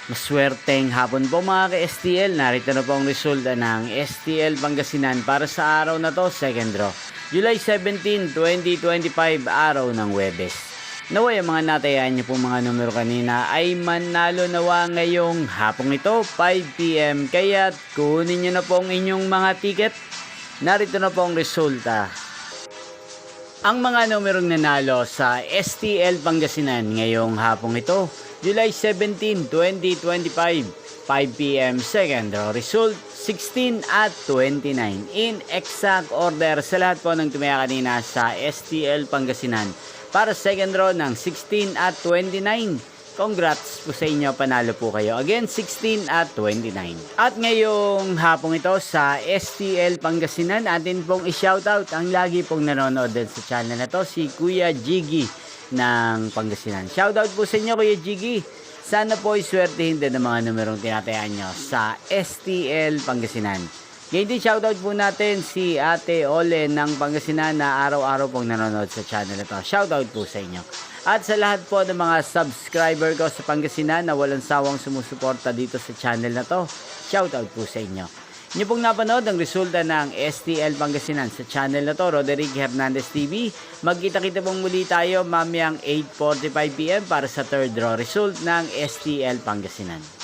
Maswerteng hapon po mga ka-STL. Narito na po ang resulta ng STL Pangasinan para sa araw na to, second draw. July 17, 2025, araw ng Huwebes. Naway ang mga natayan niyo pong mga numero kanina ay manalo nawa ngayong hapong ito, 5 PM. Kaya kunin niyo na po ang inyong mga ticket. Narito na po ang resulta. Ang mga numerong nanalo sa STL Pangasinan ngayong hapong ito, July 17, 2025, 5 PM, second draw. Result 16 at 29. In exact order sa lahat po ng tumaya kanina sa STL Pangasinan para second draw ng 16 at 29. Congrats po sa inyo, panalo po kayo. Again, 16 at 29. At ngayong hapong ito sa STL Pangasinan, atin pong i-shoutout ang lagi pong nanonood din sa channel na to, si Kuya Jiggy ng Pangasinan. Shoutout po sa inyo, Kuya Jiggy. Sana po iswertehin din ang mga numerong tinatayaan nyo sa STL Pangasinan. Ngayon din shoutout po natin si Ate Ole ng Pangasinan na araw-araw pong nanonood sa channel na to. Shoutout po sa inyo. At sa lahat po ng mga subscriber ko sa Pangasinan na walang sawang sumusuporta dito sa channel na to, shoutout po sa inyo. Inyo pong napanood ang resulta ng STL Pangasinan sa channel na to, Roderick Hernandez TV. Magkita-kita pong muli tayo mamayang 8:45 PM para sa third draw result ng STL Pangasinan.